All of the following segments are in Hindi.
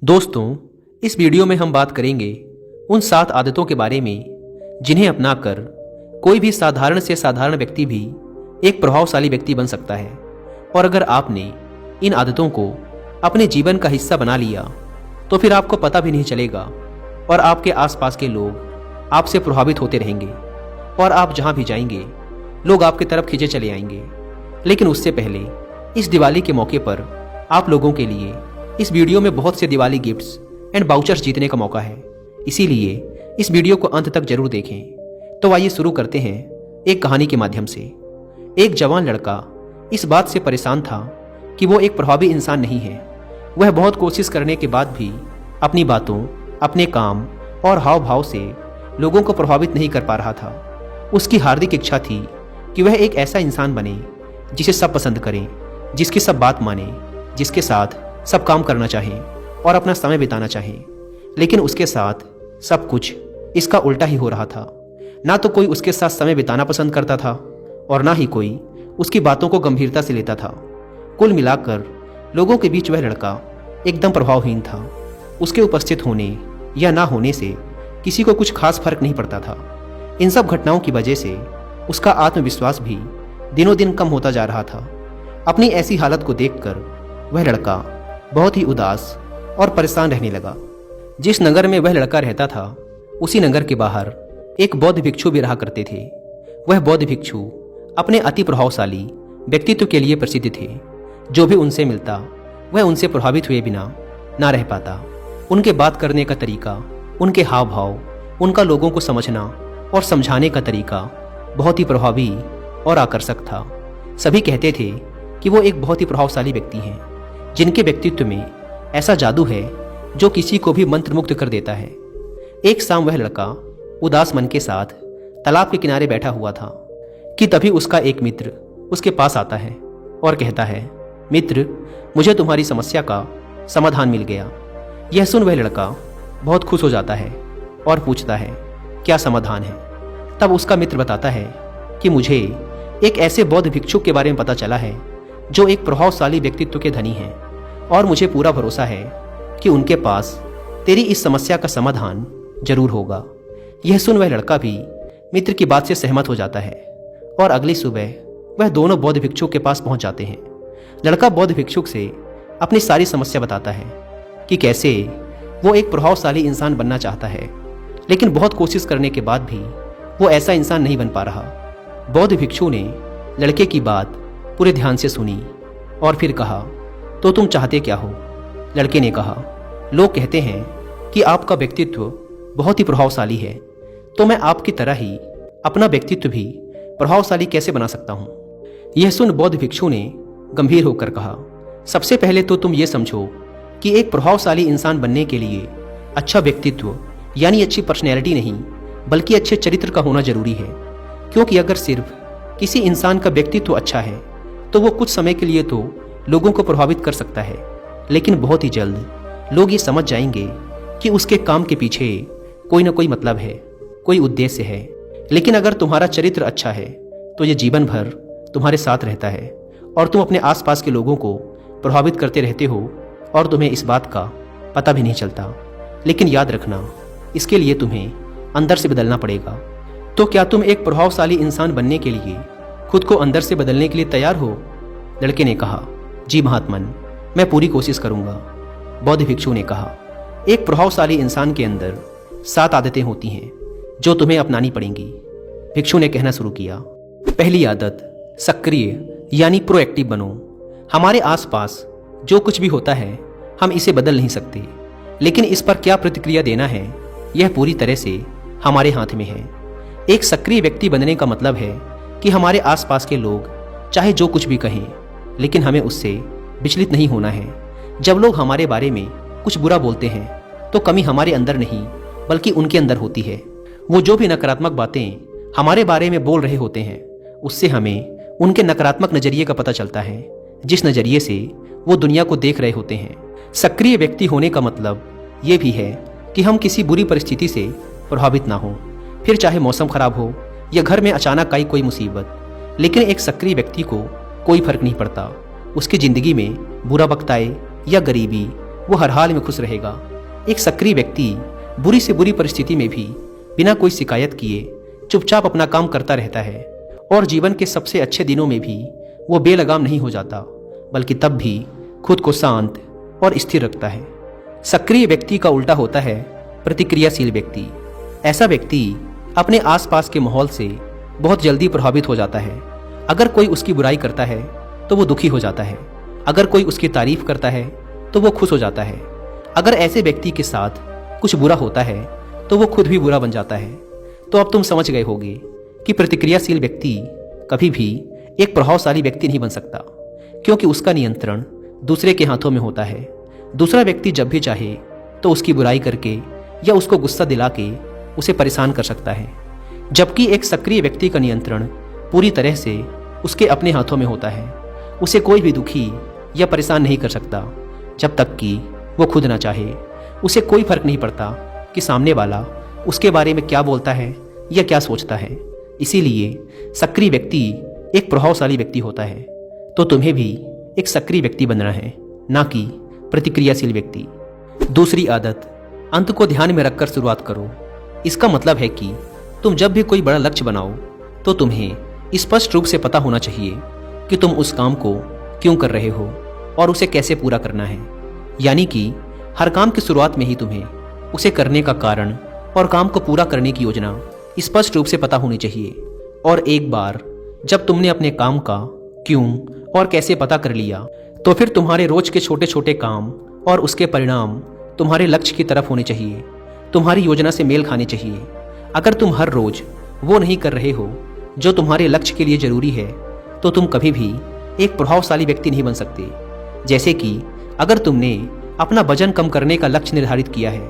दोस्तों, इस वीडियो में हम बात करेंगे उन 7 आदतों के बारे में जिन्हें अपनाकर कोई भी साधारण से साधारण व्यक्ति भी एक प्रभावशाली व्यक्ति बन सकता है। और अगर आपने इन आदतों को अपने जीवन का हिस्सा बना लिया तो फिर आपको पता भी नहीं चलेगा और आपके आसपास के लोग आपसे प्रभावित होते रहेंगे और आप जहां भी जाएंगे लोग आपकी तरफ खींचे चले आएंगे। लेकिन उससे पहले इस दिवाली के मौके पर आप लोगों के लिए इस वीडियो में बहुत से दिवाली गिफ्ट्स एंड बाउचर्स जीतने का मौका है, इसीलिए इस वीडियो को अंत तक जरूर देखें। तो आइए शुरू करते हैं एक कहानी के माध्यम से। एक जवान लड़का इस बात से परेशान था कि वो एक प्रभावी इंसान नहीं है। वह बहुत कोशिश करने के बाद भी अपनी बातों, अपने काम और हाव भाव से लोगों को प्रभावित नहीं कर पा रहा था। उसकी हार्दिक इच्छा थी कि वह एक ऐसा इंसान बने जिसे सब पसंद करें, जिसकी सब बात माने, जिसके साथ सब काम करना चाहें और अपना समय बिताना चाहें। लेकिन उसके साथ सब कुछ इसका उल्टा ही हो रहा था। ना तो कोई उसके साथ समय बिताना पसंद करता था और ना ही कोई उसकी बातों को गंभीरता से लेता था। कुल मिलाकर लोगों के बीच वह लड़का एकदम प्रभावहीन था। उसके उपस्थित होने या ना होने से किसी को कुछ खास फर्क नहीं पड़ता था। इन सब घटनाओं की वजह से उसका आत्मविश्वास भी दिनों दिन कम होता जा रहा था। अपनी ऐसी हालत को देखकर वह लड़का बहुत ही उदास और परेशान रहने लगा। जिस नगर में वह लड़का रहता था उसी नगर के बाहर एक बौद्ध भिक्षु भी रहा करते थे। वह बौद्ध भिक्षु अपने अति प्रभावशाली व्यक्तित्व के लिए प्रसिद्ध थे। जो भी उनसे मिलता वह उनसे प्रभावित हुए बिना ना रह पाता। उनके बात करने का तरीका, उनके हाव भाव, उनका लोगों को समझना और समझाने का तरीका बहुत ही प्रभावी और आकर्षक था। सभी कहते थे कि वो एक बहुत ही प्रभावशाली व्यक्ति हैं, जिनके व्यक्तित्व में ऐसा जादू है जो किसी को भी मंत्रमुग्ध कर देता है। एक शाम वह लड़का उदास मन के साथ तालाब के किनारे बैठा हुआ था कि तभी उसका एक मित्र उसके पास आता है और कहता है, मित्र, मुझे तुम्हारी समस्या का समाधान मिल गया। यह सुन वह लड़का बहुत खुश हो जाता है और पूछता है, क्या समाधान है? तब उसका मित्र बताता है कि मुझे एक ऐसे बौद्ध भिक्षु के बारे में पता चला है जो एक प्रभावशाली व्यक्तित्व के धनी हैं और मुझे पूरा भरोसा है कि उनके पास तेरी इस समस्या का समाधान जरूर होगा। यह सुन वह लड़का भी मित्र की बात से सहमत हो जाता है और अगली सुबह वह दोनों बौद्ध भिक्षु के पास पहुंच जाते हैं। लड़का बौद्ध भिक्षुक से अपनी सारी समस्या बताता है कि कैसे वो एक प्रभावशाली इंसान बनना चाहता है, लेकिन बहुत कोशिश करने के बाद भी वो ऐसा इंसान नहीं बन पा रहा। बौद्ध भिक्षु ने लड़के की बात पूरे ध्यान से सुनी और फिर कहा, तो तुम चाहते क्या हो? लड़के ने कहा, लोग कहते हैं कि आपका व्यक्तित्व बहुत ही प्रभावशाली है, तो मैं आपकी तरह ही अपना व्यक्तित्व भी प्रभावशाली कैसे बना सकता हूँ? यह सुन बौद्ध भिक्षु ने गंभीर होकर कहा, सबसे पहले तो तुम ये समझो कि एक प्रभावशाली इंसान बनने के लिए अच्छा व्यक्तित्व यानी अच्छी पर्सनैलिटी नहीं बल्कि अच्छे चरित्र का होना जरूरी है। क्योंकि अगर सिर्फ किसी इंसान का व्यक्तित्व अच्छा है तो वो कुछ समय के लिए तो लोगों को प्रभावित कर सकता है, लेकिन बहुत ही जल्द लोग ये समझ जाएंगे कि उसके काम के पीछे कोई ना कोई मतलब है, कोई उद्देश्य है। लेकिन अगर तुम्हारा चरित्र अच्छा है तो ये जीवन भर तुम्हारे साथ रहता है और तुम अपने आसपास के लोगों को प्रभावित करते रहते हो और तुम्हें इस बात का पता भी नहीं चलता। लेकिन याद रखना, इसके लिए तुम्हें अंदर से बदलना पड़ेगा। तो क्या तुम एक प्रभावशाली इंसान बनने के लिए खुद को अंदर से बदलने के लिए तैयार हो? लड़के ने कहा, जी महात्मन, मैं पूरी कोशिश करूंगा। बौद्ध भिक्षु ने कहा, एक प्रभावशाली इंसान के अंदर 7 आदतें होती हैं जो तुम्हें अपनानी पड़ेंगी। भिक्षु ने कहना शुरू किया, पहली आदत, सक्रिय यानी प्रोएक्टिव बनो। हमारे आसपास जो कुछ भी होता है हम इसे बदल नहीं सकते, लेकिन इस पर क्या प्रतिक्रिया देना है यह पूरी तरह से हमारे हाथ में है। एक सक्रिय व्यक्ति बनने का मतलब है कि हमारे आसपास के लोग चाहे जो कुछ भी कहें, लेकिन हमें उससे विचलित नहीं होना है। जब लोग हमारे बारे में कुछ बुरा बोलते हैं तो कमी हमारे अंदर नहीं बल्कि उनके अंदर होती है। वो जो भी नकारात्मक बातें हमारे बारे में बोल रहे होते हैं उससे हमें उनके नकारात्मक नजरिए का पता चलता है, जिस नजरिए से वो दुनिया को देख रहे होते हैं। सक्रिय व्यक्ति होने का मतलब ये भी है कि हम किसी बुरी परिस्थिति से प्रभावित ना हो, फिर चाहे मौसम खराब हो या घर में अचानक आई कोई मुसीबत। लेकिन एक सक्रिय व्यक्ति को कोई फर्क नहीं पड़ता, उसकी जिंदगी में बुरा वक्त आए या गरीबी, वो हर हाल में खुश रहेगा। एक सक्रिय व्यक्ति बुरी से बुरी परिस्थिति में भी बिना कोई शिकायत किए चुपचाप अपना काम करता रहता है और जीवन के सबसे अच्छे दिनों में भी वो बेलगाम नहीं हो जाता, बल्कि तब भी खुद को शांत और स्थिर रखता है। सक्रिय व्यक्ति का उल्टा होता है प्रतिक्रियाशील व्यक्ति। ऐसा व्यक्ति अपने आसपास के माहौल से बहुत जल्दी प्रभावित हो जाता है। अगर कोई उसकी बुराई करता है तो वो दुखी हो जाता है, अगर कोई उसकी तारीफ करता है तो वो खुश हो जाता है। अगर ऐसे व्यक्ति के साथ कुछ बुरा होता है तो वो खुद भी बुरा बन जाता है। तो अब तुम समझ गए होगे कि प्रतिक्रियाशील व्यक्ति कभी भी एक प्रभावशाली व्यक्ति नहीं बन सकता, क्योंकि उसका नियंत्रण दूसरे के हाथों में होता है। दूसरा व्यक्ति जब भी चाहे तो उसकी बुराई करके या उसको गुस्सा दिला के उसे परेशान कर सकता है, जबकि एक सक्रिय व्यक्ति का नियंत्रण पूरी तरह से उसके अपने हाथों में होता है। उसे कोई भी दुखी या परेशान नहीं कर सकता जब तक कि वो खुद ना चाहे। उसे कोई फर्क नहीं पड़ता कि सामने वाला उसके बारे में क्या बोलता है या क्या सोचता है। इसीलिए सक्रिय व्यक्ति एक प्रभावशाली व्यक्ति होता है। तो तुम्हें भी एक सक्रिय व्यक्ति बनना है, ना कि प्रतिक्रियाशील व्यक्ति। दूसरी आदत, अंत को ध्यान में रखकर शुरुआत करो। इसका मतलब है कि तुम जब भी कोई बड़ा लक्ष्य बनाओ तो तुम्हें स्पष्ट रूप से पता होना चाहिए कि तुम उस काम को क्यों कर रहे हो और उसे कैसे पूरा करना है। यानी कि हर काम की शुरुआत में ही तुम्हें उसे करने का कारण और काम को पूरा करने की योजना स्पष्ट रूप से पता होनी चाहिए। और एक बार जब तुमने अपने काम का क्यों और कैसे पता कर लिया, तो फिर तुम्हारे रोज के छोटे छोटे काम और उसके परिणाम तुम्हारे लक्ष्य की तरफ होने चाहिए, तुम्हारी योजना से मेल खाने चाहिए। अगर तुम हर रोज वो नहीं कर रहे हो जो तुम्हारे लक्ष्य के लिए जरूरी है, तो तुम कभी भी एक प्रभावशाली व्यक्ति नहीं बन सकते। जैसे कि अगर तुमने अपना वजन कम करने का लक्ष्य निर्धारित किया है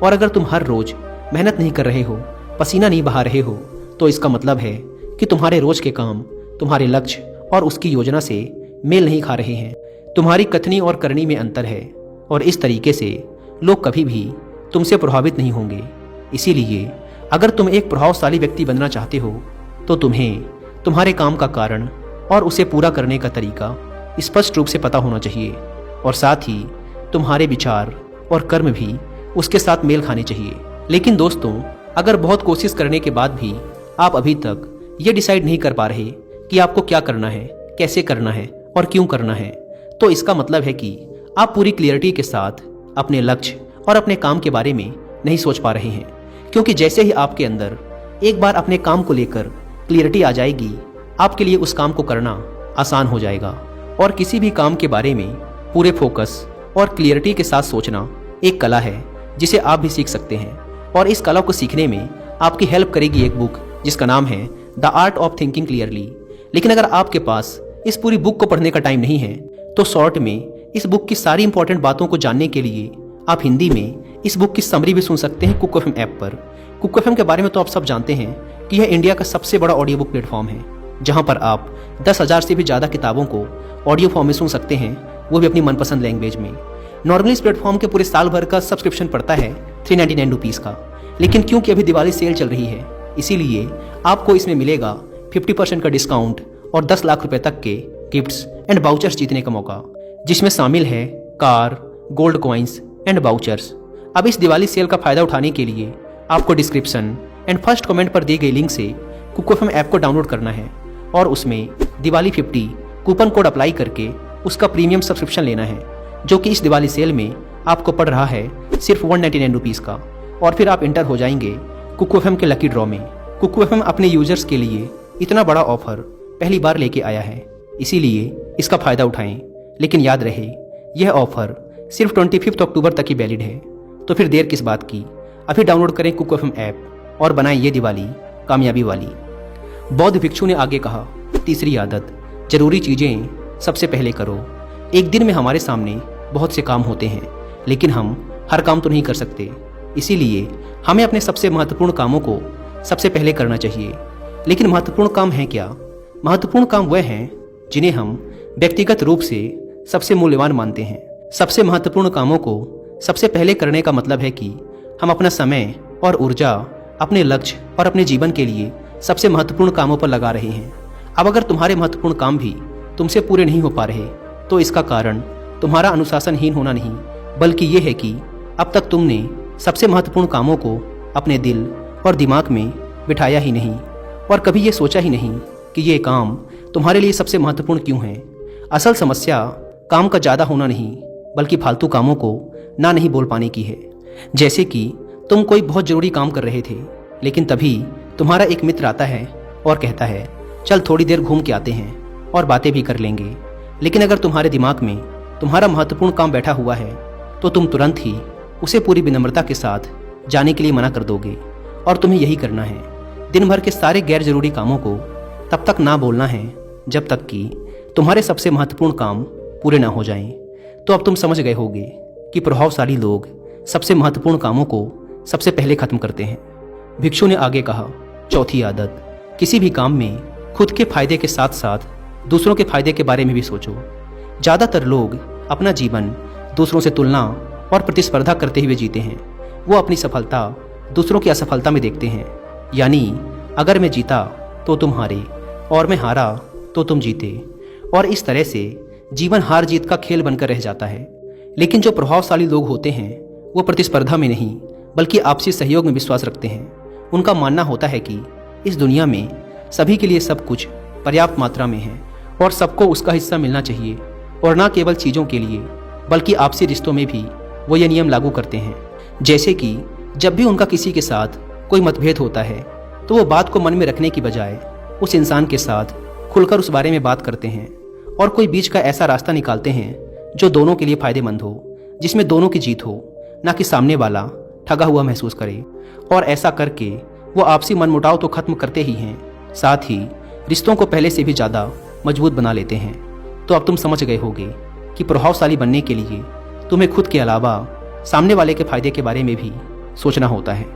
और अगर तुम हर रोज मेहनत नहीं कर रहे हो, पसीना नहीं बहा रहे हो, तो इसका मतलब है कि तुम्हारे रोज के काम तुम्हारे लक्ष्य और उसकी योजना से मेल नहीं खा रहे हैं। तुम्हारी कथनी और करनी में अंतर है और इस तरीके से लोग कभी भी तुमसे प्रभावित नहीं होंगे। इसीलिए अगर तुम एक प्रभावशाली व्यक्ति बनना चाहते हो तो तुम्हें तुम्हारे काम का कारण और उसे पूरा करने का तरीका स्पष्ट रूप से पता होना चाहिए और साथ ही तुम्हारे विचार और कर्म भी उसके साथ मेल खाने चाहिए। लेकिन दोस्तों, अगर बहुत कोशिश करने के बाद भी आप अभी तक ये डिसाइड नहीं कर पा रहे कि आपको क्या करना है, कैसे करना है और क्यों करना है, तो इसका मतलब है कि आप पूरी क्लियरिटी के साथ अपने लक्ष्य और अपने काम के बारे में नहीं सोच पा रहे हैं। क्योंकि जैसे ही आपके अंदर एक बार अपने काम को लेकर क्लियरिटी आ जाएगी, आपके लिए उस काम को करना आसान हो जाएगा। और किसी भी काम के बारे में पूरे फोकस और क्लियरिटी के साथ सोचना एक कला है जिसे आप भी सीख सकते हैं। और इस कला को सीखने में आपकी हेल्प करेगी एक बुक जिसका नाम है the art of thinking clearly. लेकिन अगर आपके पास इस पूरी बुक को पढ़ने का टाइम नहीं है, तो शॉर्ट में इस बुक की सारी इंपॉर्टेंट बातों को जानने के लिए आप हिंदी में इस बुक की समरी भी सुन सकते हैं कुक एफएम ऐप पर। कुक एफएम के बारे में तो आप सब जानते हैं कि यह इंडिया का सबसे बड़ा ऑडियो बुक प्लेटफॉर्म है, जहां पर आप 10,000 से भी ज़्यादा किताबों को ऑडियो फॉर्म में सुन सकते हैं, वो भी अपनी मनपसंद लैंग्वेज में। नॉर्मली इस प्लेटफॉर्म के पूरे साल भर का सब्सक्रिप्शन पड़ता है 399 रुपीज़ का, लेकिन क्योंकि अभी दिवाली सेल चल रही है, इसीलिए आपको इसमें मिलेगा 50% का डिस्काउंट और 10 लाख रुपए तक के गिफ्ट्स एंड वाउचर्स जीतने का मौका, जिसमें शामिल है car, gold coins and vouchers. अब इस दिवाली सेल का फायदा उठाने के लिए आपको डिस्क्रिप्शन एंड फर्स्ट कमेंट पर दी गई लिंक से कुक एफएम ऐप को डाउनलोड करना है और उसमें दिवाली 50 कूपन कोड अप्लाई करके उसका प्रीमियम सब्सक्रिप्शन लेना है, जो कि इस दिवाली सेल में आपको पड़ रहा है सिर्फ 199 रुपीज़ का। और फिर आप इंटर हो जाएंगे कुक एफएम के लकी ड्रॉ में। कुक एफएम अपने यूजर्स के लिए इतना बड़ा ऑफर पहली बार लेके आया है, इसीलिए इसका फ़ायदा उठाएं। लेकिन याद रहे, यह ऑफर सिर्फ 25 अक्टूबर तक ही वैलिड है। तो फिर देर किस बात की, अभी डाउनलोड करें कुक एफएम ऐप और बनाएं ये दिवाली कामयाबी वाली। बौद्ध भिक्षु ने आगे कहा, तीसरी आदत, जरूरी चीज़ें सबसे पहले करो। एक दिन में हमारे सामने बहुत से काम होते हैं, लेकिन हम हर काम तो नहीं कर सकते, इसीलिए हमें अपने सबसे महत्वपूर्ण कामों को सबसे पहले करना चाहिए। लेकिन महत्वपूर्ण काम हैं क्या? महत्वपूर्ण काम वह हैं जिन्हें हम व्यक्तिगत रूप से सबसे मूल्यवान मानते हैं। सबसे महत्वपूर्ण कामों को सबसे पहले करने का मतलब है कि हम अपना समय और ऊर्जा अपने लक्ष्य और अपने जीवन के लिए सबसे महत्वपूर्ण कामों पर लगा रहे हैं। अब अगर तुम्हारे महत्वपूर्ण काम भी तुमसे पूरे नहीं हो पा रहे, तो इसका कारण तुम्हारा अनुशासनहीन होना नहीं, बल्कि ये है कि अब तक तुमने सबसे महत्वपूर्ण कामों को अपने दिल और दिमाग में बिठाया ही नहीं और कभी ये सोचा ही नहीं कि ये काम तुम्हारे लिए सबसे महत्वपूर्ण क्यों है। असल समस्या काम का ज़्यादा होना नहीं बल्कि फालतू कामों को ना नहीं बोल पाने की है। जैसे कि तुम कोई बहुत ज़रूरी काम कर रहे थे, लेकिन तभी तुम्हारा एक मित्र आता है और कहता है चल थोड़ी देर घूम के आते हैं और बातें भी कर लेंगे। लेकिन अगर तुम्हारे दिमाग में तुम्हारा महत्वपूर्ण काम बैठा हुआ है तो तुम तुरंत ही उसे पूरी विनम्रता के साथ जाने के लिए मना कर दोगे। और तुम्हें यही करना है, दिन भर के सारे गैर जरूरी कामों को तब तक ना बोलना है जब तक कि तुम्हारे सबसे महत्वपूर्ण काम पूरे ना हो जाएं। तो अब तुम समझ गए होगे कि प्रभावशाली लोग सबसे महत्वपूर्ण कामों को सबसे पहले खत्म करते हैं। भिक्षु ने आगे कहा, चौथी आदत, किसी भी काम में खुद के फायदे के साथ साथ दूसरों के फायदे के बारे में भी सोचो। ज़्यादातर लोग अपना जीवन दूसरों से तुलना और प्रतिस्पर्धा करते हुए जीते हैं। वो अपनी सफलता दूसरों की असफलता में देखते हैं, यानी अगर मैं जीता तो तुम हारे और मैं हारा तो तुम जीते, और इस तरह से जीवन हार जीत का खेल बनकर रह जाता है। लेकिन जो प्रभावशाली लोग होते हैं वो प्रतिस्पर्धा में नहीं बल्कि आपसी सहयोग में विश्वास रखते हैं। उनका मानना होता है कि इस दुनिया में सभी के लिए सब कुछ पर्याप्त मात्रा में है और सबको उसका हिस्सा मिलना चाहिए, और न केवल चीज़ों के लिए बल्कि आपसी रिश्तों में भी वो ये नियम लागू करते हैं। जैसे कि जब भी उनका किसी के साथ कोई मतभेद होता है तो वो बात को मन में रखने की बजाय उस इंसान के साथ खुलकर उस बारे में बात करते हैं और कोई बीच का ऐसा रास्ता निकालते हैं जो दोनों के लिए फायदेमंद हो, जिसमें दोनों की जीत हो, ना कि सामने वाला ठगा हुआ महसूस करे। और ऐसा करके वो आपसी मनमुटाव तो खत्म करते ही हैं, साथ ही रिश्तों को पहले से भी ज़्यादा मजबूत बना लेते हैं। तो अब तुम समझ गए होगे कि प्रभावशाली बनने के लिए तुम्हें खुद के अलावा सामने वाले के फायदे के बारे में भी सोचना होता है।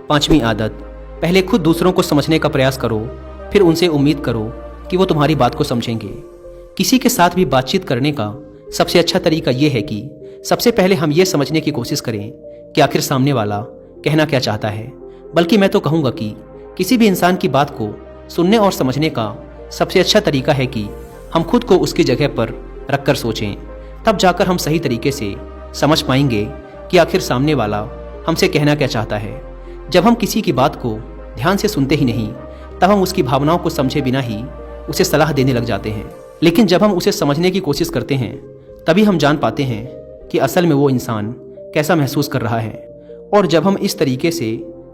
पांचवी आदत, पहले खुद दूसरों को समझने का प्रयास करो, फिर उनसे उम्मीद करो कि वो तुम्हारी बात को समझेंगे। किसी के साथ भी बातचीत करने का सबसे अच्छा तरीका ये है कि सबसे पहले हम ये समझने की कोशिश करें कि आखिर सामने वाला कहना क्या चाहता है। बल्कि मैं तो कहूँगा कि किसी भी इंसान की बात को सुनने और समझने का सबसे अच्छा तरीका है कि हम खुद को उसकी जगह पर रखकर सोचें। तब जाकर हम सही तरीके से समझ पाएंगे कि आखिर सामने वाला हमसे कहना क्या चाहता है। जब हम किसी की बात को ध्यान से सुनते ही नहीं, तब हम उसकी भावनाओं को समझे बिना ही उसे सलाह देने लग जाते हैं। लेकिन जब हम उसे समझने की कोशिश करते हैं तभी हम जान पाते हैं कि असल में वो इंसान कैसा महसूस कर रहा है। और जब हम इस तरीके से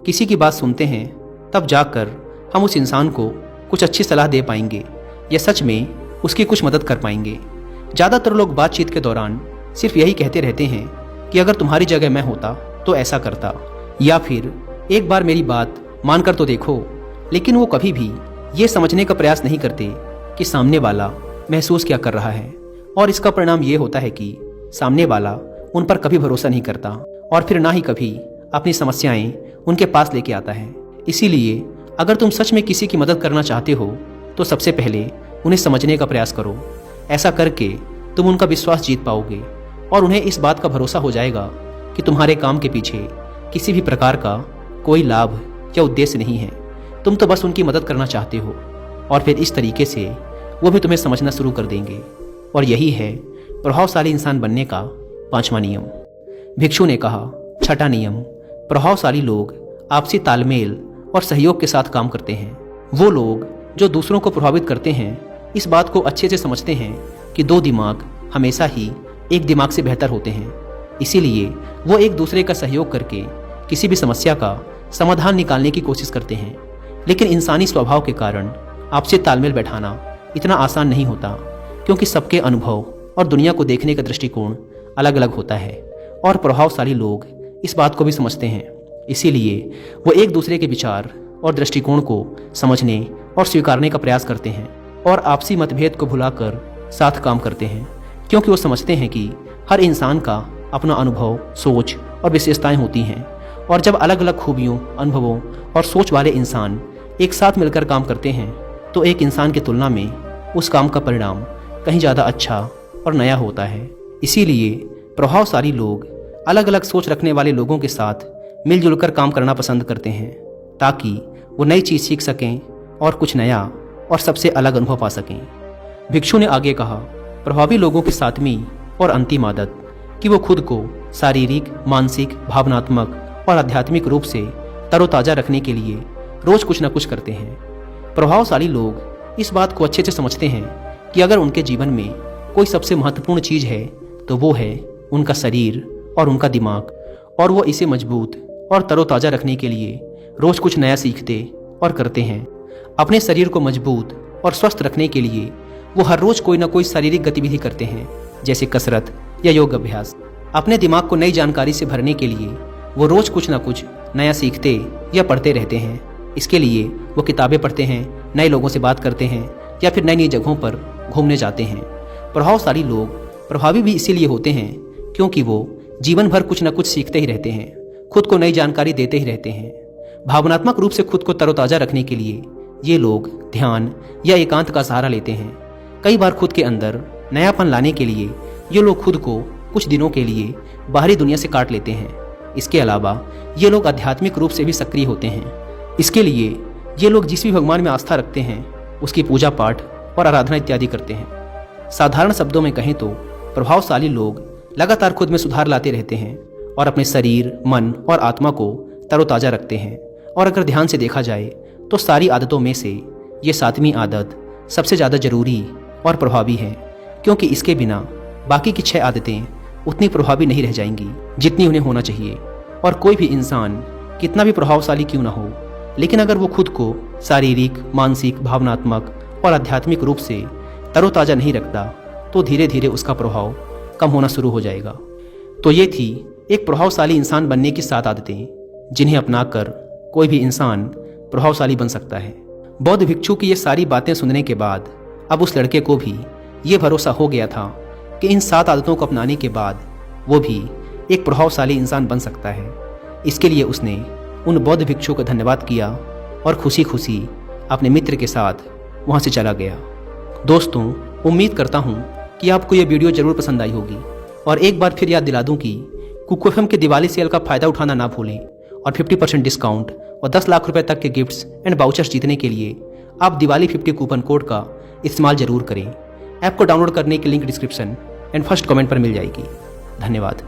किसी की बात सुनते हैं तब जाकर हम उस इंसान को कुछ अच्छी सलाह दे पाएंगे या सच में उसकी कुछ मदद कर पाएंगे। ज़्यादातर लोग बातचीत के दौरान सिर्फ यही कहते रहते हैं कि अगर तुम्हारी जगह मैं होता तो ऐसा करता, या फिर एक बार मेरी बात मानकर तो देखो। लेकिन वो कभी भी ये समझने का प्रयास नहीं करते कि सामने वाला महसूस क्या कर रहा है। और इसका परिणाम ये होता है कि सामने वाला उन पर कभी भरोसा नहीं करता और फिर ना ही कभी अपनी समस्याएं उनके पास लेके आता है। इसीलिए अगर तुम सच में किसी की मदद करना चाहते हो तो सबसे पहले उन्हें समझने का प्रयास करो। ऐसा करके तुम उनका विश्वास जीत पाओगे और उन्हें इस बात का भरोसा हो जाएगा कि तुम्हारे काम के पीछे किसी भी प्रकार का कोई लाभ या उद्देश्य नहीं है। तुम तो बस उनकी मदद करना चाहते हो, और फिर इस तरीके से वो भी तुम्हें समझना शुरू कर देंगे। और यही है प्रभावशाली इंसान बनने का पांचवा नियम। भिक्षु ने कहा, छठा नियम, प्रभावशाली लोग आपसी तालमेल और सहयोग के साथ काम करते हैं। वो लोग जो दूसरों को प्रभावित करते हैं इस बात को अच्छे से समझते हैं कि दो दिमाग हमेशा ही एक दिमाग से बेहतर होते हैं। इसीलिए वो एक दूसरे का सहयोग करके किसी भी समस्या का समाधान निकालने की कोशिश करते हैं। लेकिन इंसानी स्वभाव के कारण आपसे तालमेल बैठाना इतना आसान नहीं होता, क्योंकि सबके अनुभव और दुनिया को देखने का दृष्टिकोण अलग अलग होता है। और प्रभावशाली लोग इस बात को भी समझते हैं। इसीलिए वो एक दूसरे के विचार और दृष्टिकोण को समझने और स्वीकारने का प्रयास करते हैं और आपसी मतभेद को भुलाकर साथ काम करते हैं, क्योंकि वो समझते हैं कि हर इंसान का अपना अनुभव, सोच और विशेषताएं होती हैं। और जब अलग अलग खूबियों, अनुभवों और सोच वाले इंसान एक साथ मिलकर काम करते हैं तो एक इंसान की तुलना में उस काम का परिणाम कहीं ज़्यादा अच्छा और नया होता है। इसीलिए प्रभावशाली लोग अलग अलग सोच रखने वाले लोगों के साथ मिलजुल कर काम करना पसंद करते हैं, ताकि वो नई चीज़ सीख सकें और कुछ नया और सबसे अलग अनुभव पा सकें। भिक्षु ने आगे कहा, प्रभावी लोगों की सातवीं और अंतिम आदत कि वो खुद को शारीरिक, मानसिक, भावनात्मक और आध्यात्मिक रूप से तरोताज़ा रखने के लिए रोज कुछ न कुछ करते हैं। प्रभावशाली लोग इस बात को अच्छे से समझते हैं कि अगर उनके जीवन में कोई सबसे महत्वपूर्ण चीज़ है तो वो है उनका शरीर और उनका दिमाग, और वो इसे मजबूत और तरोताज़ा रखने के लिए रोज कुछ नया सीखते और करते हैं। अपने शरीर को मजबूत और स्वस्थ रखने के लिए वो हर रोज कोई ना कोई शारीरिक गतिविधि करते हैं, जैसे कसरत या योग अभ्यास। अपने दिमाग को नई जानकारी से भरने के लिए वो रोज कुछ ना कुछ नया सीखते या पढ़ते रहते हैं। इसके लिए वो किताबें पढ़ते हैं, नए लोगों से बात करते हैं या फिर नई नई जगहों पर घूमने जाते हैं। प्रभावशाली लोग प्रभावी भी इसीलिए होते हैं क्योंकि वो जीवन भर कुछ न कुछ सीखते ही रहते हैं, खुद को नई जानकारी देते ही रहते हैं। भावनात्मक रूप से खुद को तरोताज़ा रखने के लिए ये लोग ध्यान या एकांत का सहारा लेते हैं। कई बार खुद के अंदर नयापन लाने के लिए ये लोग खुद को कुछ दिनों के लिए बाहरी दुनिया से काट लेते हैं। इसके अलावा ये लोग आध्यात्मिक रूप से भी सक्रिय होते हैं। इसके लिए ये लोग जिस भी भगवान में आस्था रखते हैं उसकी पूजा पाठ और आराधना इत्यादि करते हैं। साधारण शब्दों में कहें तो प्रभावशाली लोग लगातार खुद में सुधार लाते रहते हैं और अपने शरीर, मन और आत्मा को तरोताज़ा रखते हैं। और अगर ध्यान से देखा जाए तो सारी आदतों में से ये 7वीं आदत सबसे ज़्यादा जरूरी और प्रभावी है, क्योंकि इसके बिना बाकी की 6 आदतें उतनी प्रभावी नहीं रह जाएंगी जितनी उन्हें होना चाहिए। और कोई भी इंसान कितना भी प्रभावशाली क्यों ना हो, लेकिन अगर वो खुद को शारीरिक, मानसिक, भावनात्मक और आध्यात्मिक रूप से तरोताज़ा नहीं रखता तो धीरे धीरे उसका प्रभाव कम होना शुरू हो जाएगा। तो ये थी एक प्रभावशाली इंसान बनने की 7 आदतें जिन्हें अपनाकर कोई भी इंसान प्रभावशाली बन सकता है। बौद्ध भिक्षु की ये सारी बातें सुनने के बाद अब उस लड़के को भी ये भरोसा हो गया था कि इन 7 आदतों को अपनाने के बाद वो भी एक प्रभावशाली इंसान बन सकता है। इसके लिए उसने उन बौद्ध भिक्षु को धन्यवाद किया और खुशी खुशी अपने मित्र के साथ वहाँ से चला गया। दोस्तों, उम्मीद करता हूँ कि आपको ये वीडियो ज़रूर पसंद आई होगी। और एक बार फिर याद दिला दूँ कि कुकू एफएम के दिवाली सेल का फ़ायदा उठाना ना भूलें और 50% डिस्काउंट और 10 लाख रुपए तक के गिफ्ट्स एंड वाउचर्स जीतने के लिए आप दिवाली 50 कूपन कोड का इस्तेमाल ज़रूर करें। ऐप को डाउनलोड करने की link description and first comment पर मिल जाएगी। धन्यवाद।